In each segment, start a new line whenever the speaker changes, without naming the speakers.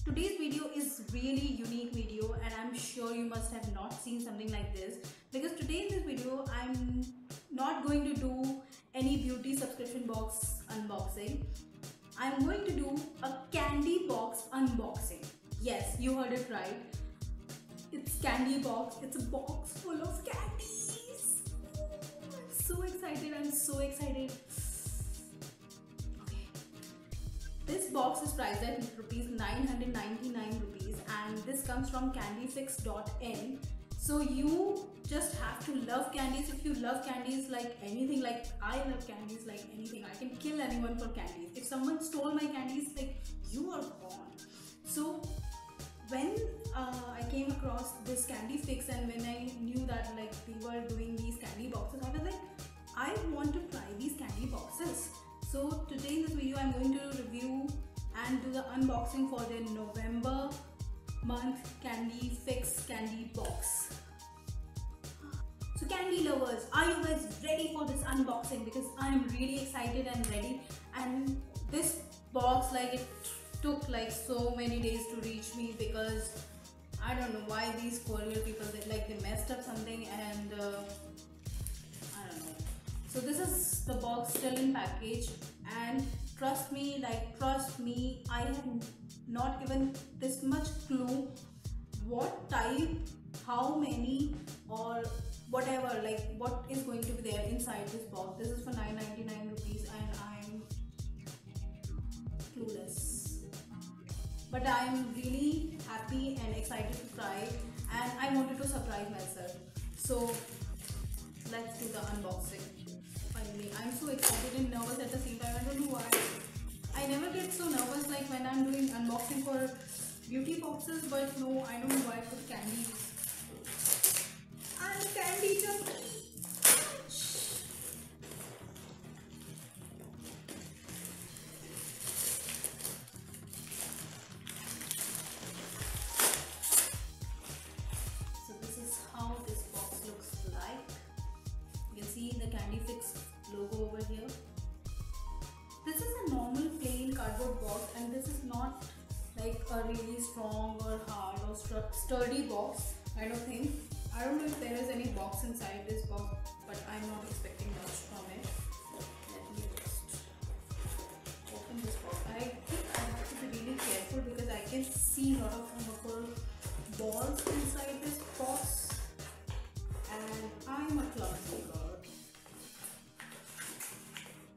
Today's video is really unique video and I'm sure you must have not seen something like this, because today in this video I'm not going to do any beauty subscription box unboxing. I'm going to do a candy box unboxing. Yes, you heard it right. It's candy box. It's a box full of candies. I'm so excited. Okay. This box is priced at rupees 999 rupees and this comes from candyfix.in. So you just have to love candies. If you love candies like anything, like I love candies like anything, I can kill anyone for candies. If someone stole my candies, like, you are gone. So when I came across this Candy Fix and when I knew that like they were doing these candy boxes, I was like, I want to try these candy boxes. So today in this video I'm going to review and do the unboxing for their November month Candy Fix candy box. So candy lovers, are you guys ready for this unboxing? Because I'm really excited and ready. And this box, like, it took like so many days to reach me because I don't know why these courier people, they messed up something and I don't know. So this is the box still in package, and trust me, I have not even this much clue what type, how many, or whatever, like what is going to be there inside this box. This is for 999 rupees and I'm clueless. But I'm really happy and excited to try, and I wanted to surprise myself. So let's do the unboxing. Finally, I'm so excited and nervous at the same time. I don't know why. I never get so nervous like when I'm doing unboxing for beauty boxes, but no, I don't know why for candies. I'm candy junkie. The Candy Fix logo over here. This is a normal plain cardboard box, and this is not like a really strong or hard or sturdy box kind of thing. I don't know if there is any box inside this box, but I'm not expecting much from it. Let me just open this box. I think I have to be really careful because I can see a lot of thermocol balls inside this box, and I'm a clumsy girl.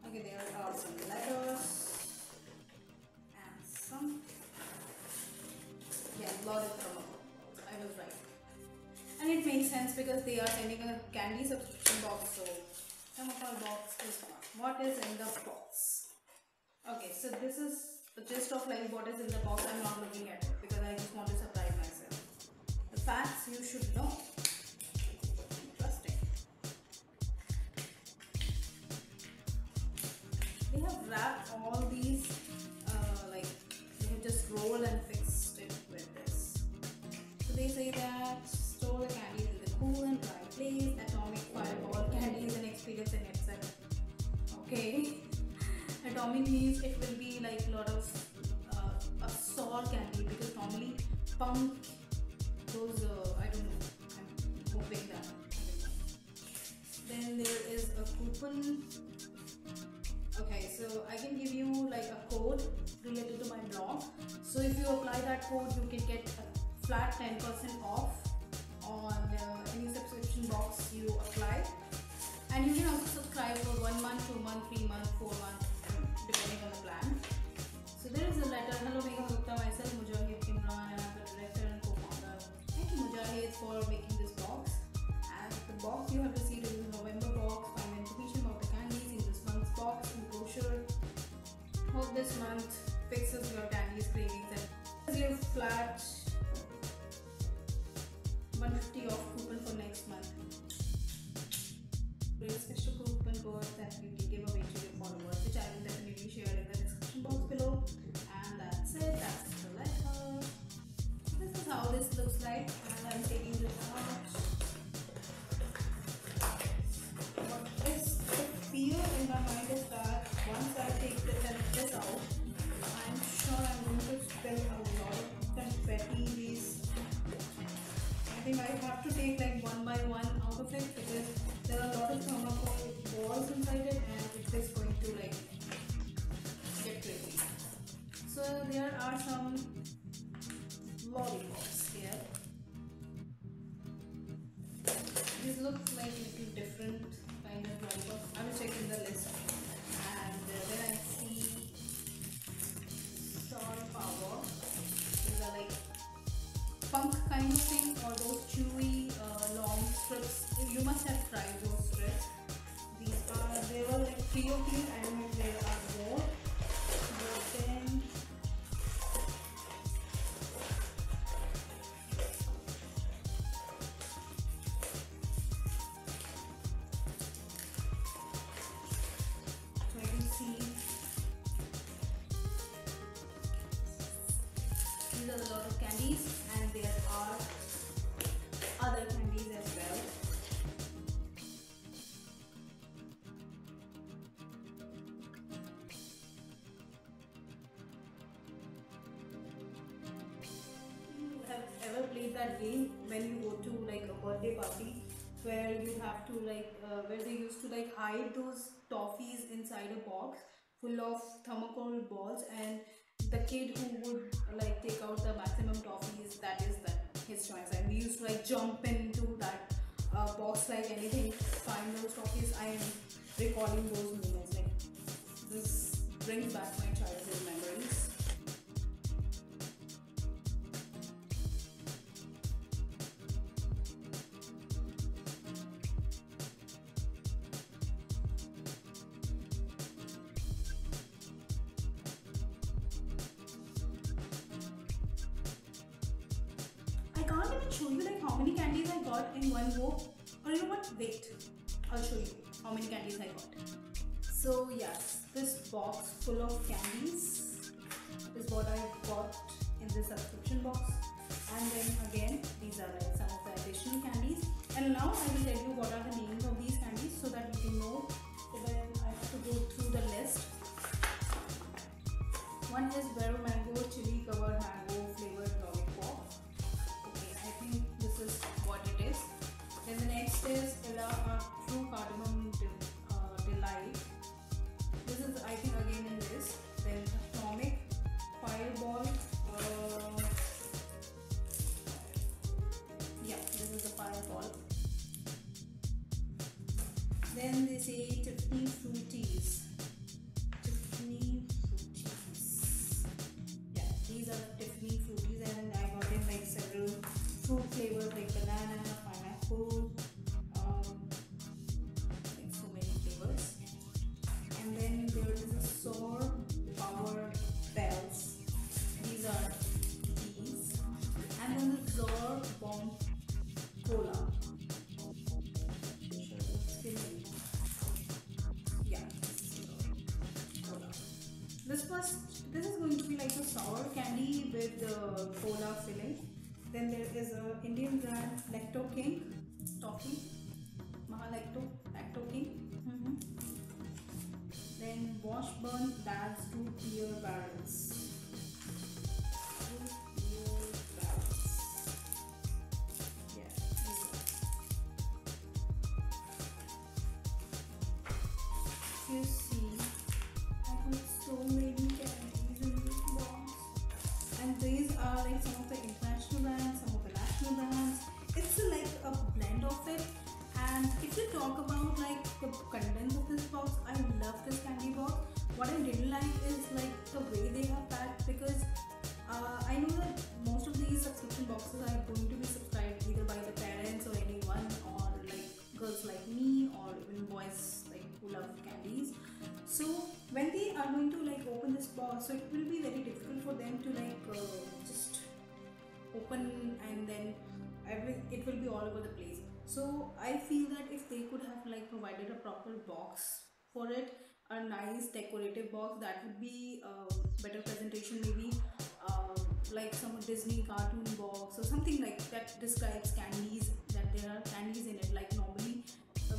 Okay, there are some letters and some, a lot of thermocol. I was right. And it makes sense because they are sending a candy subscription box, so thermocol box is fine. What is in the box? Okay, so this is the gist of like what is in the box. I'm not looking at it because I just want to surprise myself. The facts you should know. They have wrapped all these, they have just rolled and fixed it with this. So they say that store the candies in the cool and dry place, atomic fireball, candies and experience in itself. Okay, atomic means it will be like a lot of a sour candy, because normally punk those, I don't know, I'm hoping that. Then there is a coupon. Okay, so I can give you like a code related to my blog. So if you apply that code, you can get a flat 10% off on any subscription box you apply. And you can also subscribe for 1 month, 2 months, 3 months, 4 months, depending on the plan. So there is a letter. Hello, Megha Gupta, myself Mujahid Imran, and I'm the director and co-founder. Thank you, Mujahid, for making this box. And the box you have received is the November box. Find information about the candies in this month's box and brochure. Hope this month fixes your candies cravings, and here's your flat 150 off coupon for next month. There is special coupon code that you can give away to your followers, which I will definitely share in the description box below. And that's it. That's the letter. This is how this looks like, and I'm taking this out. What is the fear in my mind is that once I take this out, I'm sure I'm going to spend a lot of think I have to take like one by one out of it because there are a lot of thermocol balls inside it and it is going to like get tricky. So there are some lollipops here. This looks like a little different kind of lollipops. I will check in the list. And then I see Star Power. These are like punk kind of thing, or those chewy long strips. You must have tried those strips. There were like 3 of these. I don't know if there are more. But then so I can see these are a lot of candies, and there are other candies as well. You have ever played that game when you go to like a birthday party where you have to like where they used to like hide those toffees inside a box full of thermocol balls, and the kid who would like take out the maximum toffees, that is his choice, and we used to like jump into that box like anything, find those toffees. I am recalling those moments, like this brings back my childhood memories. I can't even show you like how many candies I got in one go. Or you know what? Wait, I'll show you how many candies I got. So yes, this box full of candies is what I got in this subscription box. And then again, these are like some of the additional candies. And now I will tell you what are the names of these candies so that you can know. So then I have to go through the list. One is Vero Mango Chili Covered Mango Flavored Lollipop. This is what it is. Then the next is Ella True Cardamom Delight. This is I think again in this. Then Atomic Fireball. Yeah, this is the Fireball. Then they say Tiffany Fruities. Tiffany Fruities. Yeah, these are the Tiffany Fruities, and I got in like several fruit flavors like banana, pineapple, like so many flavors. And then there is a Soar Power Bells. These are these. And then the Zor Bomb Cola. Yeah, cola. This is going to be like a sour candy with the cola filling. Then there is a Indian brand Lacto King toffee, Lacto King. Then Washburn Dad's 2 beer barrels. 2 beer barrels. Yeah, these are. You see, I got so many candies in this box, and these are like some of the international brands, some of the national brands. It's like a blend of it. And if you talk about like the contents of this box, I love this candy box. What I didn't like is like the way they have packed, because I know that most of these subscription boxes are going to be subscribed either by the parents or anyone, or like girls like me, or even boys like who love candies. So when they are going to like open this box, so it will be very difficult for them to like just open, and then it will be all over the place. So I feel that if they could have like provided a proper box for it, a nice decorative box, that would be better presentation, maybe like some Disney cartoon box or something like that describes candies, that there are candies in it. Like normally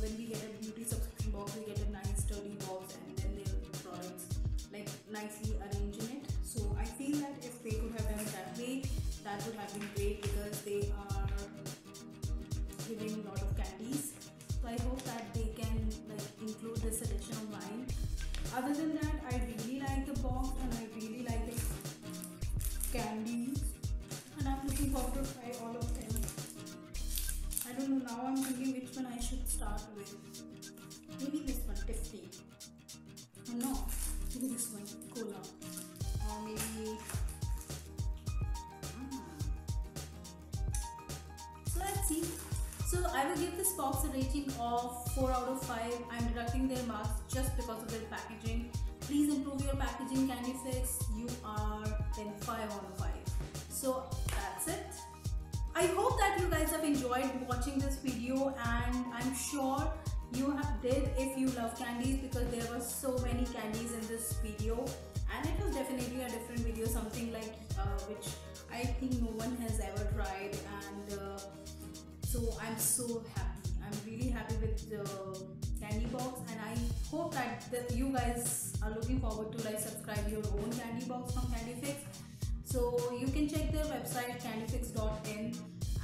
when we get a beauty subscription box, we get a nice sturdy box, and then there are products like nicely arranged in it. So I feel that if they could have done it that way, that would have been great, because they are giving a lot of candies. So I hope that they can like include this selection of mine. Other than that, I really like the box and I really like the candies, and I'm looking forward to try all of them. I don't know, now I'm thinking which one I should start with. Maybe this one, Tiffany. Oh no, maybe this one, Cola. Or maybe... So let's see. So I will give this box a rating of 4 out of 5. I'm deducting their marks just because of their packaging. Please improve your packaging, Candyfix. You are in 5 out of 5. So that's it. I hope that you guys have enjoyed watching this video, and I'm sure you did if you love candies, because there were so many candies in this video, and it was definitely a different video, something like which I think no one has ever tried, and so I'm so happy. I'm really happy with the candy box, and I hope that you guys are looking forward to like subscribe your own candy box from Candyfix. So you can check their website candyfix.in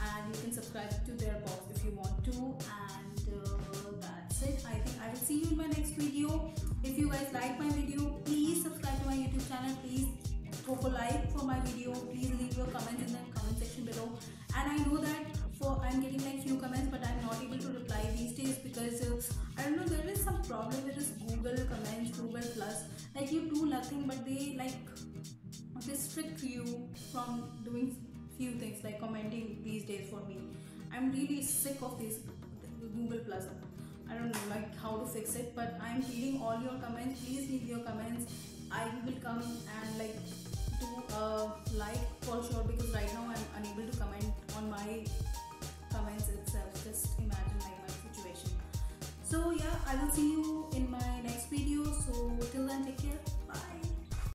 and you can subscribe to their box if you want to, and that's it. I think I will see you in my next video. If you guys like my video, please subscribe to my YouTube channel. Please drop a like for my video. Please leave your comments in the comment section below. And I know that I'm getting like few comments, but I'm not able to reply these days because I don't know, there is some problem with this Google comments, Google Plus. Like you do nothing, but they like restrict you from doing few things like commenting these days for me. I'm really sick of this Google Plus. I don't know like how to fix it, but I'm reading all your comments. Please leave your comments. I will come and like do a like for sure, because right now I'm unable to comment on my comments itself. Just imagine like my situation. So yeah, I will see you in my